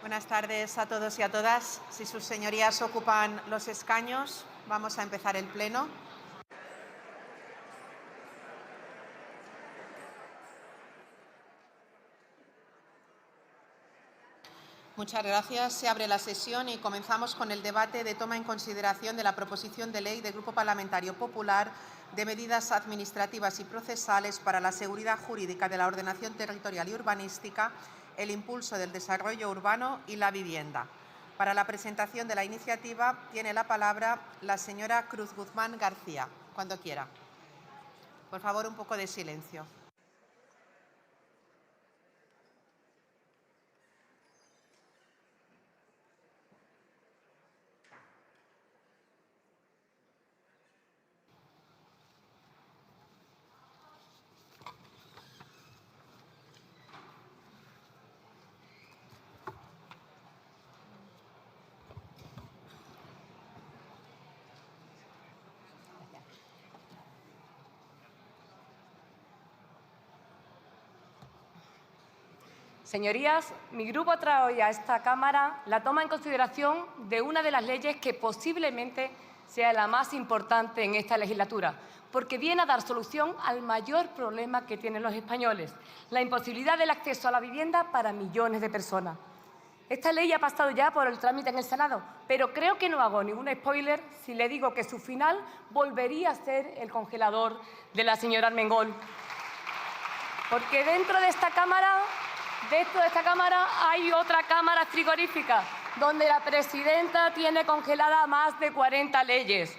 Buenas tardes a todos y a todas. Si sus señorías ocupan los escaños, vamos a empezar el pleno. Muchas gracias. Se abre la sesión y comenzamos con el debate de toma en consideración de la proposición de ley del Grupo Parlamentario Popular de medidas administrativas y procesales para la seguridad jurídica de la ordenación territorial y urbanística, el impulso del desarrollo urbano y la vivienda. Para la presentación de la iniciativa tiene la palabra la señora Cruz Guzmán García. Cuando quiera. Por favor, un poco de silencio. Señorías, mi grupo trae hoy a esta Cámara la toma en consideración de una de las leyes que posiblemente sea la más importante en esta legislatura, porque viene a dar solución al mayor problema que tienen los españoles, la imposibilidad del acceso a la vivienda para millones de personas. Esta ley ha pasado ya por el trámite en el Senado, pero creo que no hago ningún spoiler si le digo que su final volvería a ser el congelador de la señora Armengol. Porque dentro de esta Cámara hay otra cámara frigorífica donde la presidenta tiene congelada más de 40 leyes.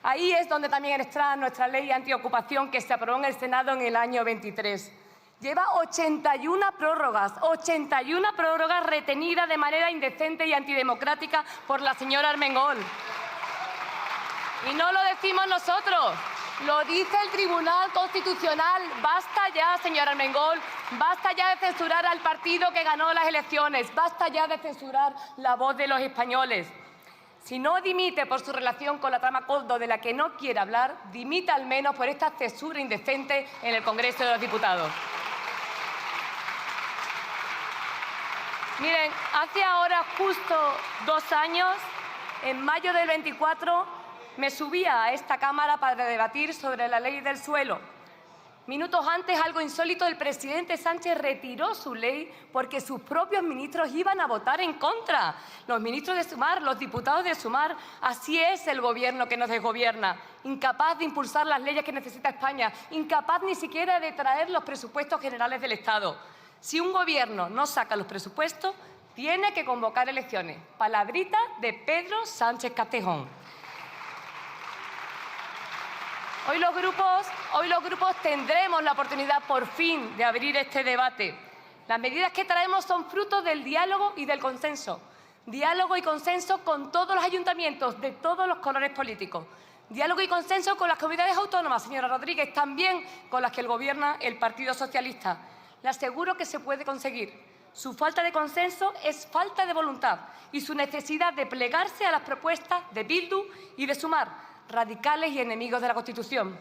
Ahí es donde también está nuestra ley antiocupación que se aprobó en el Senado en el año 23. Lleva 81 prórrogas retenidas de manera indecente y antidemocrática por la señora Armengol. Y no lo decimos nosotros. Lo dice el Tribunal Constitucional. Basta ya, señora Armengol, basta ya de censurar al partido que ganó las elecciones, basta ya de censurar la voz de los españoles. Si no dimite por su relación con la trama Coldo de la que no quiere hablar, dimita al menos por esta censura indecente en el Congreso de los Diputados. Miren, hace ahora justo 2 años, en mayo del 24, me subía a esta Cámara para debatir sobre la ley del suelo. Minutos antes, algo insólito, el presidente Sánchez retiró su ley porque sus propios ministros iban a votar en contra. Los ministros de Sumar, los diputados de Sumar, así es el gobierno que nos desgobierna. Incapaz de impulsar las leyes que necesita España, incapaz ni siquiera de traer los presupuestos generales del Estado. Si un gobierno no saca los presupuestos, tiene que convocar elecciones. Palabrita de Pedro Sánchez Castejón. Hoy los grupos tendremos la oportunidad, por fin, de abrir este debate. Las medidas que traemos son fruto del diálogo y del consenso. Diálogo y consenso con todos los ayuntamientos de todos los colores políticos. Diálogo y consenso con las comunidades autónomas, señora Rodríguez, también con las que gobierna el Partido Socialista. Le aseguro que se puede conseguir. Su falta de consenso es falta de voluntad y su necesidad de plegarse a las propuestas de Bildu y de Sumar, radicales y enemigos de la Constitución.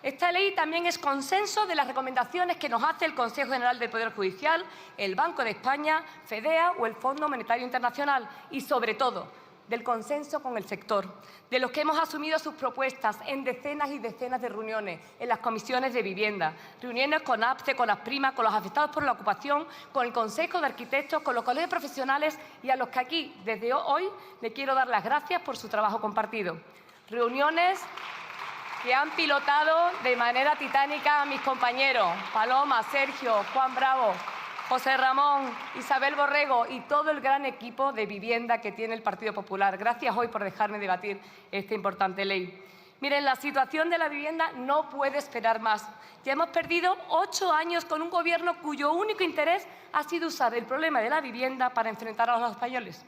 Esta ley también es consenso de las recomendaciones que nos hace el Consejo General del Poder Judicial, el Banco de España, FEDEA o el Fondo Monetario Internacional y, sobre todo, del consenso con el sector, de los que hemos asumido sus propuestas en decenas y decenas de reuniones en las comisiones de vivienda, reuniones con APCE, con ASPRIMA, con los afectados por la ocupación, con el Consejo de Arquitectos, con los colegios profesionales y a los que aquí, desde hoy, le quiero dar las gracias por su trabajo compartido. Reuniones que han pilotado de manera titánica a mis compañeros Paloma, Sergio, Juan Bravo, José Ramón, Isabel Borrego y todo el gran equipo de vivienda que tiene el Partido Popular. Gracias hoy por dejarme debatir esta importante ley. Miren, la situación de la vivienda no puede esperar más. Ya hemos perdido 8 años con un gobierno cuyo único interés ha sido usar el problema de la vivienda para enfrentar a los españoles.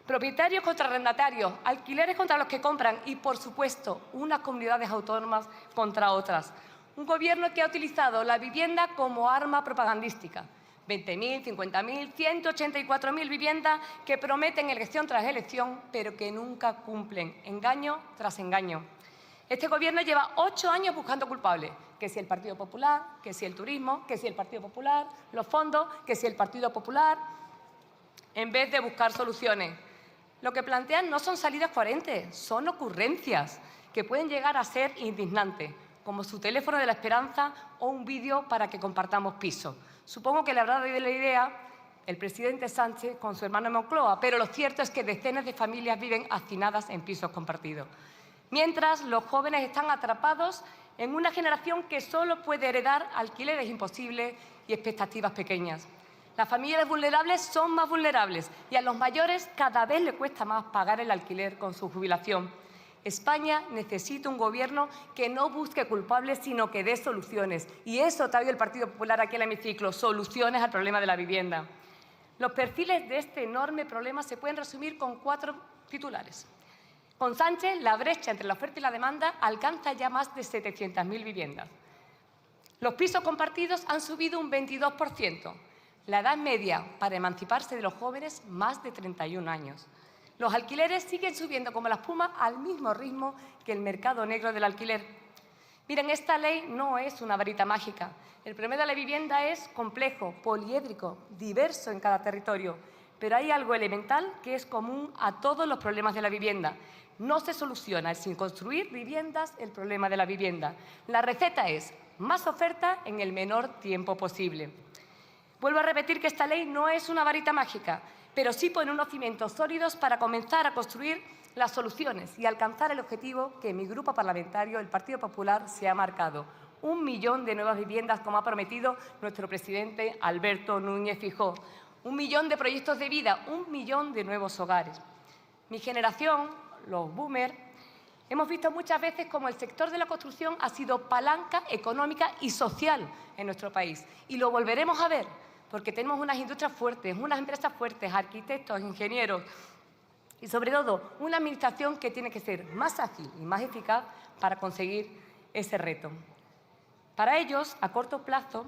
Propietarios contra arrendatarios, alquileres contra los que compran y, por supuesto, unas comunidades autónomas contra otras. Un gobierno que ha utilizado la vivienda como arma propagandística. 20.000, 50.000, 184.000 viviendas que prometen elección tras elección, pero que nunca cumplen, engaño tras engaño. Este Gobierno lleva 8 años buscando culpables, que si el Partido Popular, que si el turismo, que si el Partido Popular, los fondos, que si el Partido Popular. en vez de buscar soluciones. Lo que plantean no son salidas coherentes, son ocurrencias que pueden llegar a ser indignantes, como su teléfono de la esperanza o un vídeo para que compartamos piso. Supongo que le habrá dado la idea el presidente Sánchez con su hermano en Moncloa, pero lo cierto es que decenas de familias viven hacinadas en pisos compartidos. Mientras, los jóvenes están atrapados en una generación que solo puede heredar alquileres imposibles y expectativas pequeñas. Las familias vulnerables son más vulnerables y a los mayores cada vez les cuesta más pagar el alquiler con su jubilación. España necesita un gobierno que no busque culpables, sino que dé soluciones. Y eso trae el Partido Popular aquí en el hemiciclo, soluciones al problema de la vivienda. Los perfiles de este enorme problema se pueden resumir con 4 titulares. Con Sánchez, la brecha entre la oferta y la demanda alcanza ya más de 700.000 viviendas. Los pisos compartidos han subido un 22%. La edad media para emanciparse de los jóvenes, más de 31 años. Los alquileres siguen subiendo como la espuma al mismo ritmo que el mercado negro del alquiler. Miren, esta ley no es una varita mágica. El problema de la vivienda es complejo, poliédrico, diverso en cada territorio. Pero hay algo elemental que es común a todos los problemas de la vivienda. No se soluciona sin construir viviendas el problema de la vivienda. La receta es más oferta en el menor tiempo posible. Vuelvo a repetir que esta ley no es una varita mágica, pero sí pone unos cimientos sólidos para comenzar a construir las soluciones y alcanzar el objetivo que mi grupo parlamentario, el Partido Popular, se ha marcado. 1 millón de nuevas viviendas, como ha prometido nuestro presidente Alberto Núñez Feijóo. 1 millón de proyectos de vida, 1 millón de nuevos hogares. Mi generación, los boomers, hemos visto muchas veces cómo el sector de la construcción ha sido palanca económica y social en nuestro país. Y lo volveremos a ver, porque tenemos unas industrias fuertes, unas empresas fuertes, arquitectos, ingenieros y, sobre todo, una administración que tiene que ser más ágil y más eficaz para conseguir ese reto. Para ellos, a corto plazo,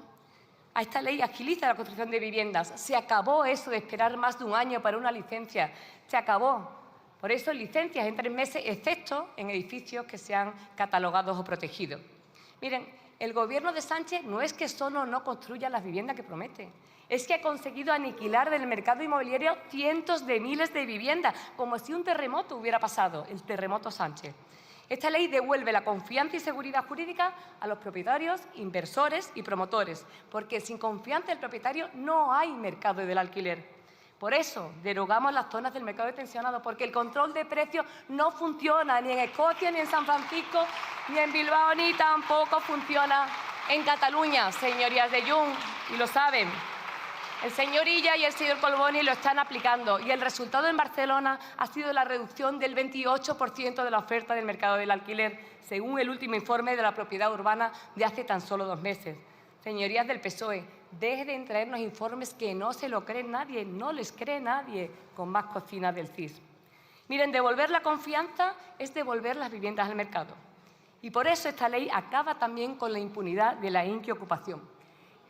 esta ley agiliza la construcción de viviendas. Se acabó eso de esperar más de 1 año para una licencia. Se acabó. Por eso, licencias en 3 meses, excepto en edificios que sean catalogados o protegidos. Miren, el Gobierno de Sánchez no es que solo no construya las viviendas que promete, es que ha conseguido aniquilar del mercado inmobiliario cientos de miles de viviendas, como si un terremoto hubiera pasado, el terremoto Sánchez. Esta ley devuelve la confianza y seguridad jurídica a los propietarios, inversores y promotores, porque sin confianza del propietario no hay mercado del alquiler. Por eso derogamos las zonas del mercado de tensionado, porque el control de precios no funciona ni en Escocia, ni en San Francisco, ni en Bilbao, ni tampoco funciona en Cataluña, señorías de Junts, y lo saben. El señor Illa y el señor Collboni lo están aplicando y el resultado en Barcelona ha sido la reducción del 28% de la oferta del mercado del alquiler, según el último informe de la propiedad urbana de hace tan solo 2 meses. Señorías del PSOE, dejen de traernos informes que no se lo cree nadie, no les cree nadie, con más cocinas del CIS. Miren, devolver la confianza es devolver las viviendas al mercado. Y por eso esta ley acaba también con la impunidad de la inquiocupación.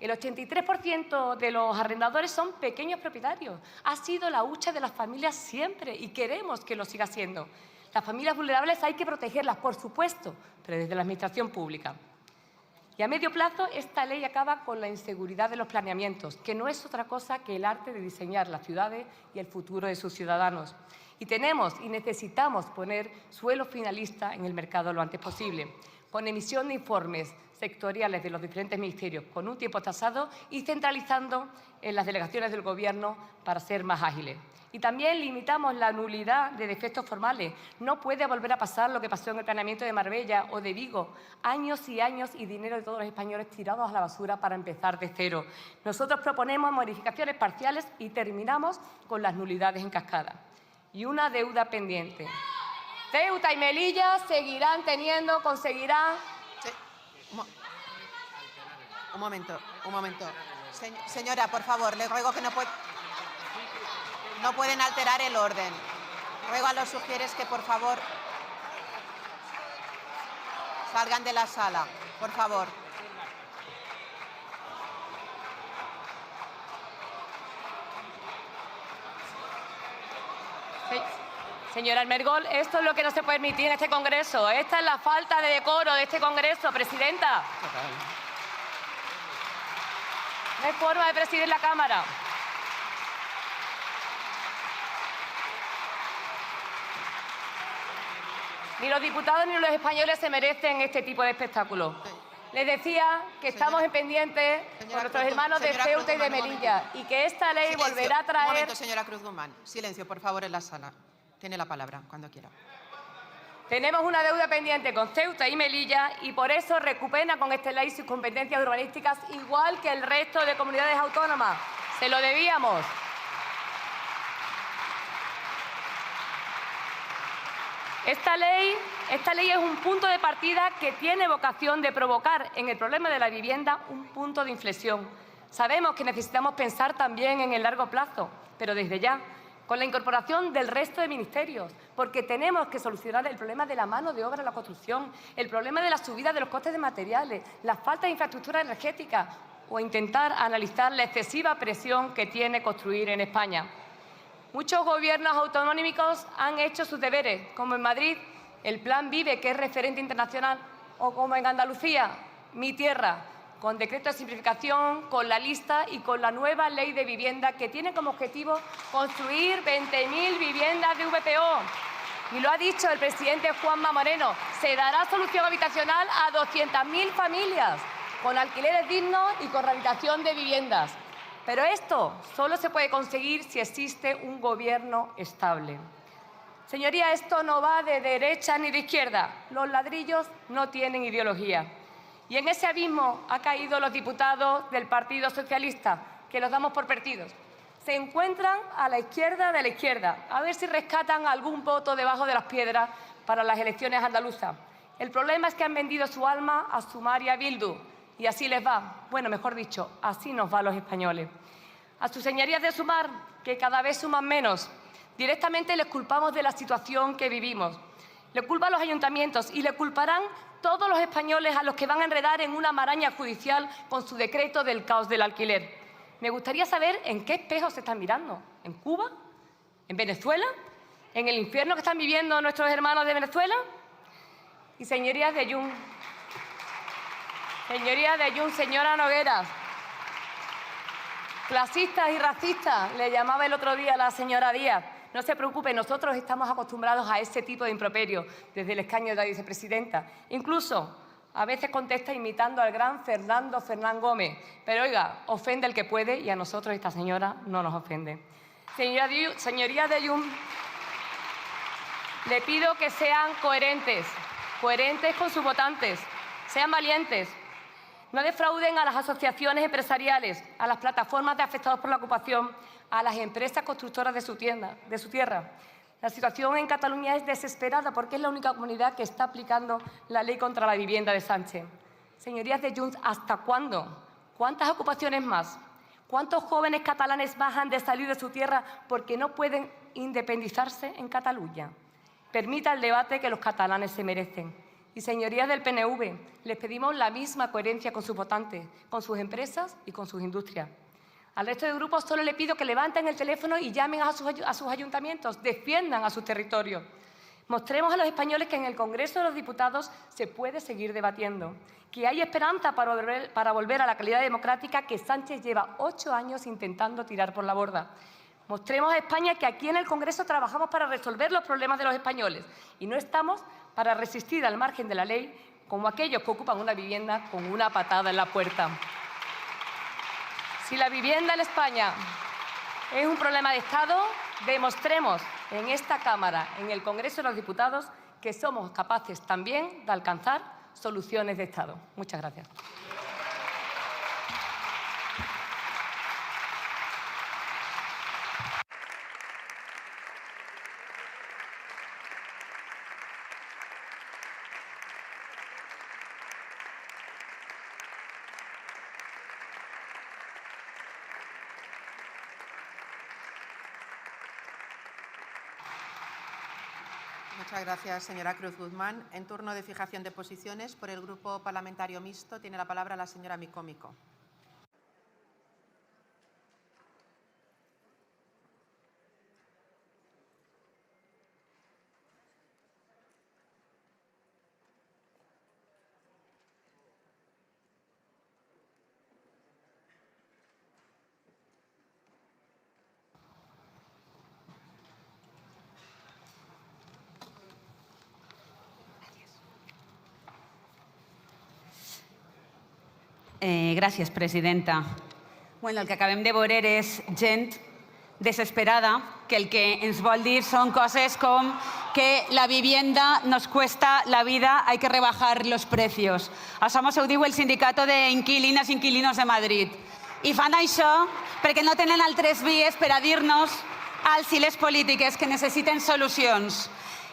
El 83% de los arrendadores son pequeños propietarios. Ha sido la hucha de las familias siempre y queremos que lo siga siendo. Las familias vulnerables hay que protegerlas, por supuesto, pero desde la administración pública. Y a medio plazo, esta ley acaba con la inseguridad de los planeamientos, que no es otra cosa que el arte de diseñar las ciudades y el futuro de sus ciudadanos. Y tenemos y necesitamos poner suelo finalista en el mercado lo antes posible, con emisión de informes sectoriales de los diferentes ministerios, con un tiempo tasado y centralizando en las delegaciones del Gobierno para ser más ágiles. Y también limitamos la nulidad de defectos formales. No puede volver a pasar lo que pasó en el planeamiento de Marbella o de Vigo. Años y años y dinero de todos los españoles tirados a la basura para empezar de cero. Nosotros proponemos modificaciones parciales y terminamos con las nulidades en cascada. Y una deuda pendiente. Ceuta y Melilla seguirán conseguirán... Sí. Un momento. Señora, por favor, le ruego que no pueden alterar el orden. Ruego a los sugieres que, por favor, salgan de la sala, por favor. Señora Almergol, esto es lo que no se puede permitir en este Congreso. Esta es la falta de decoro de este Congreso, presidenta. No hay forma de presidir la Cámara. Ni los diputados ni los españoles se merecen este tipo de espectáculo. Les decía que estamos en pendientes con nuestros hermanos de Ceuta y de Melilla y que esta ley volverá a traer... Un momento, señora Cruz Guzmán. Silencio, por favor, en la sala. Tiene la palabra, cuando quiera. Tenemos una deuda pendiente con Ceuta y Melilla y por eso recupera con esta ley sus competencias urbanísticas igual que el resto de comunidades autónomas. Se lo debíamos. Esta ley es un punto de partida que tiene vocación de provocar en el problema de la vivienda un punto de inflexión. Sabemos que necesitamos pensar también en el largo plazo, pero desde ya, con la incorporación del resto de ministerios, porque tenemos que solucionar el problema de la mano de obra en la construcción, el problema de la subida de los costes de materiales, la falta de infraestructura energética o intentar analizar la excesiva presión que tiene construir en España. Muchos gobiernos autonómicos han hecho sus deberes, como en Madrid, el Plan Vive, que es referente internacional, o como en Andalucía, mi tierra, con decreto de simplificación, con la lista y con la nueva ley de vivienda que tiene como objetivo construir 20.000 viviendas de VPO. Y lo ha dicho el presidente Juanma Moreno, se dará solución habitacional a 200.000 familias con alquileres dignos y con rehabilitación de viviendas. Pero esto solo se puede conseguir si existe un gobierno estable. Señoría, esto no va de derecha ni de izquierda. Los ladrillos no tienen ideología. Y en ese abismo han caído los diputados del Partido Socialista, que los damos por perdidos. Se encuentran a la izquierda de la izquierda, a ver si rescatan algún voto debajo de las piedras para las elecciones andaluzas. El problema es que han vendido su alma a Sumar y a Bildu, y así les va. Bueno, mejor dicho, así nos va a los españoles. A sus señorías de Sumar, que cada vez suman menos, directamente les culpamos de la situación que vivimos. Le culpan los ayuntamientos y le culparán todos los españoles a los que van a enredar en una maraña judicial con su decreto del caos del alquiler. Me gustaría saber en qué espejo se están mirando. ¿En Cuba? ¿En Venezuela? ¿En el infierno que están viviendo nuestros hermanos de Venezuela? Y señorías de Junts, señora Nogueras, clasistas y racistas, le llamaba el otro día la señora Díaz. No se preocupe, nosotros estamos acostumbrados a ese tipo de improperio desde el escaño de la vicepresidenta. Incluso a veces contesta imitando al gran Fernando Fernán Gómez. Pero oiga, ofende el que puede y a nosotros esta señora no nos ofende. Señorías de Junts, le pido que sean coherentes con sus votantes, sean valientes. No defrauden a las asociaciones empresariales, a las plataformas de afectados por la ocupación, a las empresas constructoras de su tierra. La situación en Cataluña es desesperada porque es la única comunidad que está aplicando la ley contra la vivienda de Sánchez. Señorías de Junts, ¿hasta cuándo? ¿Cuántas ocupaciones más? ¿Cuántos jóvenes catalanes bajan de salir de su tierra porque no pueden independizarse en Cataluña? Permita el debate que los catalanes se merecen. Y, señorías del PNV, les pedimos la misma coherencia con sus votantes, con sus empresas y con sus industrias. Al resto de grupos solo le pido que levanten el teléfono y llamen a sus ayuntamientos, defiendan a sus territorios. Mostremos a los españoles que en el Congreso de los Diputados se puede seguir debatiendo, que hay esperanza para volver a la calidad democrática que Sánchez lleva 8 años intentando tirar por la borda. Mostremos a España que aquí en el Congreso trabajamos para resolver los problemas de los españoles y no estamos para resistir al margen de la ley como aquellos que ocupan una vivienda con una patada en la puerta. Si la vivienda en España es un problema de Estado, demostremos en esta Cámara, en el Congreso de los Diputados, que somos capaces también de alcanzar soluciones de Estado. Muchas gracias. Muchas gracias, señora Cruz Guzmán. En turno de fijación de posiciones, por el Grupo Parlamentario Mixto, tiene la palabra la señora Micómico. Gràcies, presidenta. Bueno, el que acabem de veure és gent desesperada que el que ens vol dir són coses com que la vivienda nos cuesta la vida, hay que rebajar los precios. Això mos ho diu el sindicato d'inquilines i inquilinos de Madrid. I fan això perquè no tenen altres vies per a dir-nos als i les polítiques que necessiten solucions.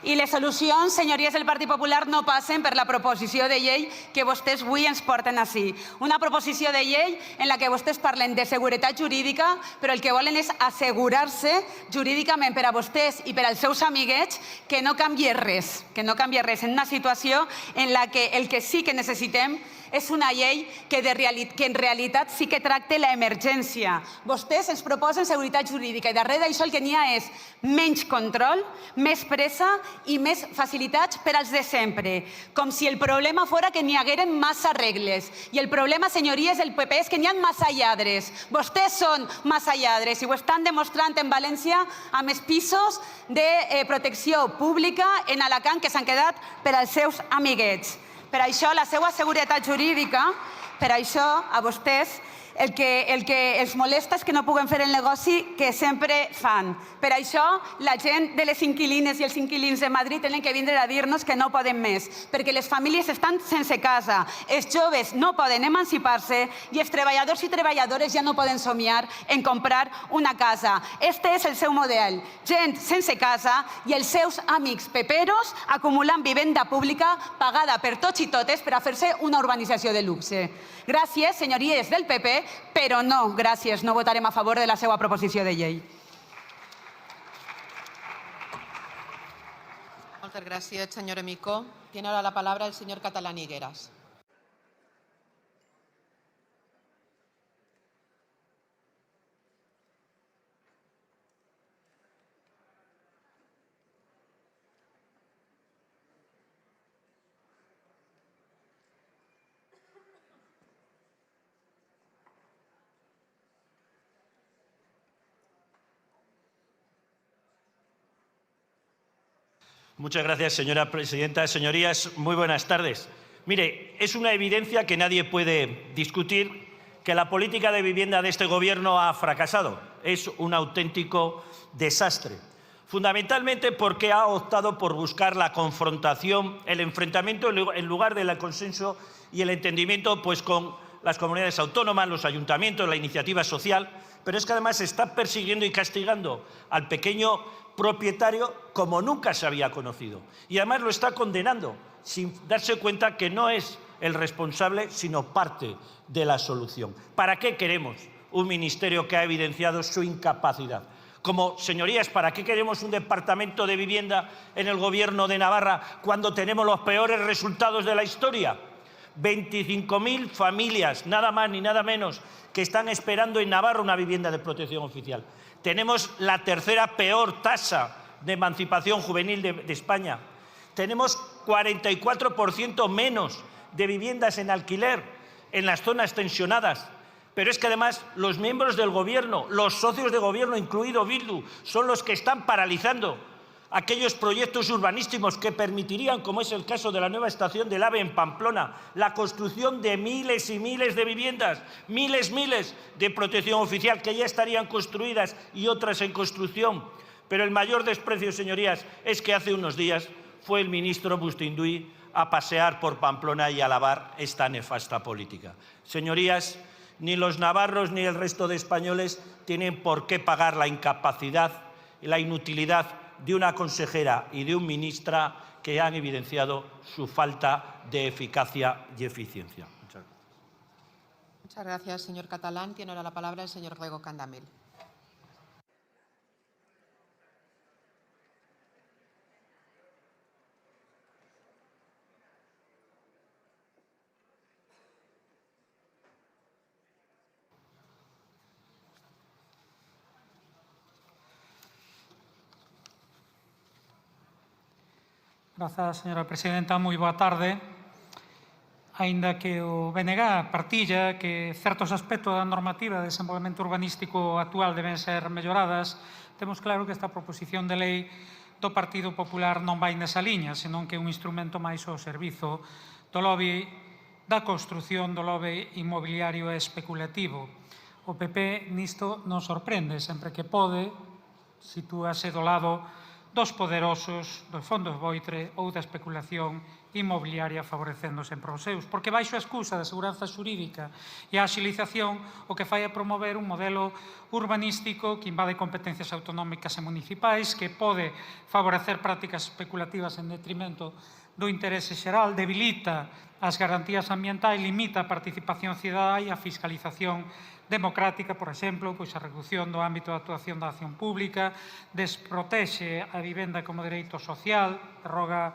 I les solucions, senyories del Partit Popular, no passen per la proposició de llei que vostès avui ens porten ací. Una proposició de llei en la que vostès parlen de seguretat jurídica, però el que volen és assegurar-se jurídicament per a vostès i per als seus amiguets que no canvia res, en una situació en la que el que sí que necessitem és una llei que en realitat sí que tracta l'emergència. Vostès ens proposen seguretat jurídica i darrere d'això el que n'hi ha és menys control, més pressa i més facilitats per als de sempre. Com si el problema fora que n'hi hagueren massa regles. I el problema, senyories del PP, és que n'hi ha massa lladres. Vostès són massa lladres i ho estan demostrant en València amb els pisos de protecció pública en Alacant que s'han quedat per als seus amiguets. Per això la seva seguretat jurídica, per això a vostès el que els molesta és que no puguen fer el negoci que sempre fan. Per això la gent de les inquilines i els inquilins de Madrid tenen que vindre a dir-nos que no poden més, perquè les famílies estan sense casa, els joves no poden emancipar-se i els treballadors i treballadores ja no poden somiar en comprar una casa. Este és el seu model, gent sense casa i els seus amics peperos acumulant vivenda pública pagada per tots i totes per a fer-se una urbanització de luxe. Gràcies, senyories del PP, però no, gràcies, no votarem a favor de la seva proposició de llei. Moltes gràcies, senyora Micó. Tiene ahora la palabra el señor Catalán Higueras. Muchas gracias, señora presidenta. Señorías, muy buenas tardes. Mire, es una evidencia que nadie puede discutir que la política de vivienda de este Gobierno ha fracasado. Es un auténtico desastre. Fundamentalmente porque ha optado por buscar la confrontación, el enfrentamiento en lugar del consenso y el entendimiento pues, con las comunidades autónomas, los ayuntamientos, la iniciativa social. Pero es que además está persiguiendo y castigando al pequeño propietario como nunca se había conocido. Y además lo está condenando sin darse cuenta que no es el responsable, sino parte de la solución. ¿Para qué queremos un ministerio que ha evidenciado su incapacidad? Como, señorías, ¿para qué queremos un departamento de vivienda en el Gobierno de Navarra cuando tenemos los peores resultados de la historia? 25.000 familias, nada más ni nada menos, que están esperando en Navarra una vivienda de protección oficial. Tenemos la tercera peor tasa de emancipación juvenil de España. Tenemos 44% menos de viviendas en alquiler en las zonas tensionadas. Pero es que además los miembros del Gobierno, los socios de Gobierno, incluido Bildu, son los que están paralizando aquellos proyectos urbanísticos que permitirían, como es el caso de la nueva estación del AVE en Pamplona, la construcción de miles y miles de viviendas, miles de protección oficial que ya estarían construidas y otras en construcción. Pero el mayor desprecio, señorías, es que hace unos días fue el ministro Bustinduy a pasear por Pamplona y a alabar esta nefasta política. Señorías, ni los navarros ni el resto de españoles tienen por qué pagar la incapacidad y la inutilidad de una consejera y de un ministra que han evidenciado su falta de eficacia y eficiencia. Muchas gracias, señor Catalán. Tiene ahora la palabra el señor Rego Candamil. Grazas, señora presidenta. Moi boa tarde. Aínda que o BNG partilla que certos aspectos da normativa de desenvolvemento urbanístico actual deben ser melloradas, temos claro que esta proposición de lei do Partido Popular non vai nesa liña, senón que é un instrumento máis ao servizo do lobby da construción do lobe inmobiliario e especulativo. O PP nisto non sorprende, sempre que pode, sitúase do lado dos poderosos, dos fondos voitre ou da especulación inmobiliaria favorecendo sempre os seus. Porque baixo a excusa da seguranza xurídica e a axilización o que fai é promover un modelo urbanístico que invade competencias autonómicas e municipais, que pode favorecer prácticas especulativas en detrimento do interese xeral, debilita as garantías ambientais, limita a participación cidadá e a fiscalización democrática, por exemplo, pois a reducción do ámbito de actuación da acción pública, desprotexe a vivenda como dereito social, derroga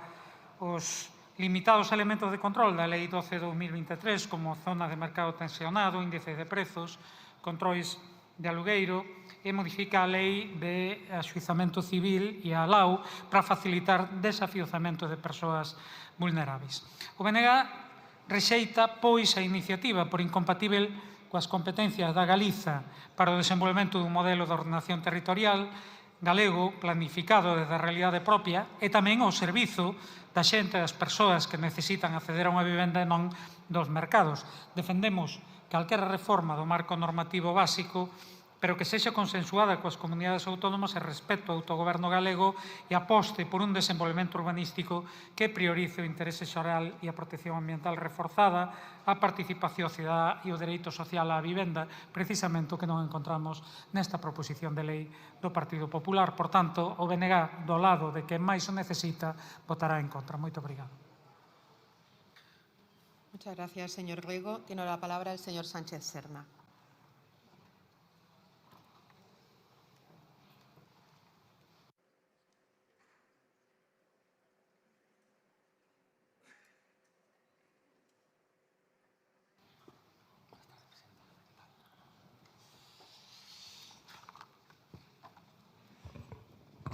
os limitados elementos de control da Lei 12/2023 como zona de mercado tensionado, índice de prezos, controis de alugueiro e modifica a Lei de Axuizamento Civil e a LAU para facilitar desafiuzamento de persoas vulneráveis. O BNG rexeita, pois, a iniciativa por incompatível coas competencias da Galiza para o desenvolvemento dun modelo de ordenación territorial galego planificado desde a realidade propia e tamén ao servizo da xente, das persoas que necesitan acceder a unha vivenda e non dos mercados. Defendemos calquera reforma do marco normativo básico, pero que sexa consensuada coas comunidades autónomas e respecto ao autogoberno galego e aposte por un desenvolvemento urbanístico que priorice o interese xeral e a protección ambiental reforzada, a participación cidadá e o dereito social á vivenda, precisamente o que non encontramos nesta proposición de lei do Partido Popular. Por tanto, o BNG, do lado de quen máis o necesita, votará en contra. Moito obrigado. Muchas gracias, señor Rego. Tiene la palabra el señor Sánchez Serna.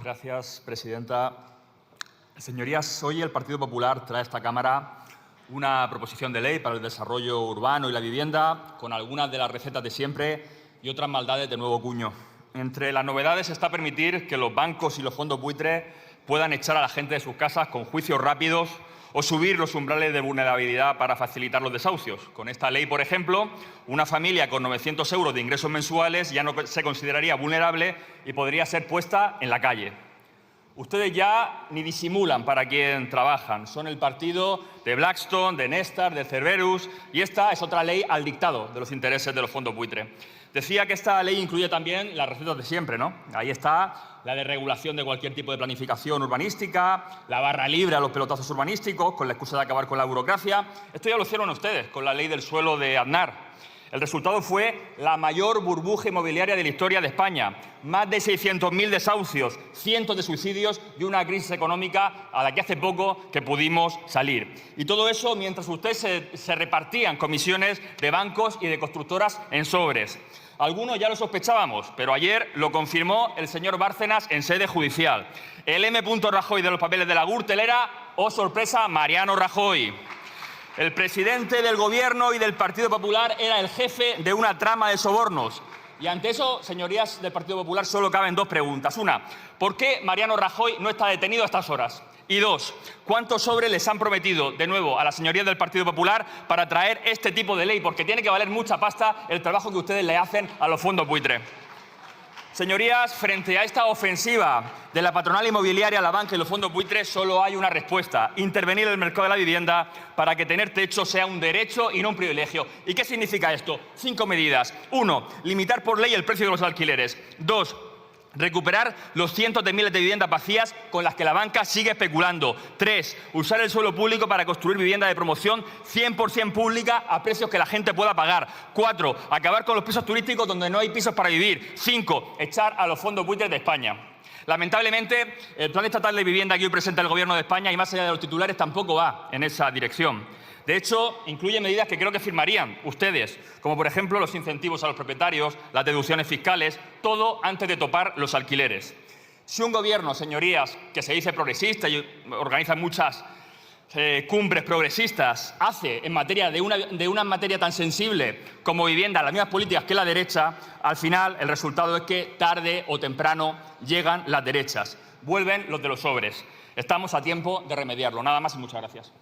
Gracias, presidenta. Señorías, hoy el Partido Popular trae a esta Cámara una proposición de ley para el desarrollo urbano y la vivienda, con algunas de las recetas de siempre y otras maldades de nuevo cuño. Entre las novedades está permitir que los bancos y los fondos buitre puedan echar a la gente de sus casas con juicios rápidos o subir los umbrales de vulnerabilidad para facilitar los desahucios. Con esta ley, por ejemplo, una familia con 900 euros de ingresos mensuales ya no se consideraría vulnerable y podría ser puesta en la calle. Ustedes ya ni disimulan para quién trabajan. Son el partido de Blackstone, de Néstor, de Cerberus, y esta es otra ley al dictado de los intereses de los fondos buitre. Decía que esta ley incluye también las recetas de siempre, ¿no? Ahí está la desregulación de cualquier tipo de planificación urbanística, la barra libre a los pelotazos urbanísticos, con la excusa de acabar con la burocracia. Esto ya lo hicieron ustedes con la ley del suelo de Aznar. El resultado fue la mayor burbuja inmobiliaria de la historia de España. Más de 600.000 desahucios, cientos de suicidios y una crisis económica a la que hace poco que pudimos salir. Y todo eso mientras ustedes se repartían comisiones de bancos y de constructoras en sobres. Algunos ya lo sospechábamos, pero ayer lo confirmó el señor Bárcenas en sede judicial. El M. Rajoy de los papeles de la Gürtel era, oh sorpresa, Mariano Rajoy. El presidente del Gobierno y del Partido Popular era el jefe de una trama de sobornos. Y ante eso, señorías del Partido Popular, solo caben dos preguntas. Una, ¿por qué Mariano Rajoy no está detenido a estas horas? Y dos, ¿cuántos sobres les han prometido, de nuevo, a las señorías del Partido Popular para traer este tipo de ley? Porque tiene que valer mucha pasta el trabajo que ustedes le hacen a los fondos buitre. Señorías, frente a esta ofensiva de la patronal inmobiliaria, la banca y los fondos buitres, solo hay una respuesta: intervenir en el mercado de la vivienda para que tener techo sea un derecho y no un privilegio. ¿Y qué significa esto? 5 medidas. 1. Limitar por ley el precio de los alquileres. 2. Recuperar los cientos de miles de viviendas vacías con las que la banca sigue especulando. 3. Usar el suelo público para construir vivienda de promoción 100% pública a precios que la gente pueda pagar. 4. Acabar con los pisos turísticos donde no hay pisos para vivir. 5. Echar a los fondos buitres de España. Lamentablemente, el Plan Estatal de Vivienda que hoy presenta el Gobierno de España, y más allá de los titulares, tampoco va en esa dirección. De hecho, incluye medidas que creo que firmarían ustedes, como por ejemplo los incentivos a los propietarios, las deducciones fiscales, todo antes de topar los alquileres. Si un gobierno, señorías, que se dice progresista y organiza muchas cumbres progresistas, hace en materia de una materia tan sensible como vivienda las mismas políticas que la derecha, al final el resultado es que tarde o temprano llegan las derechas. Vuelven los de los sobres. Estamos a tiempo de remediarlo. Nada más y muchas gracias.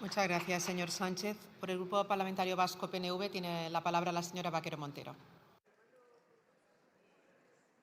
Muchas gracias, señor Sánchez. Por el Grupo Parlamentario Vasco PNV tiene la palabra la señora Vaquero Montero.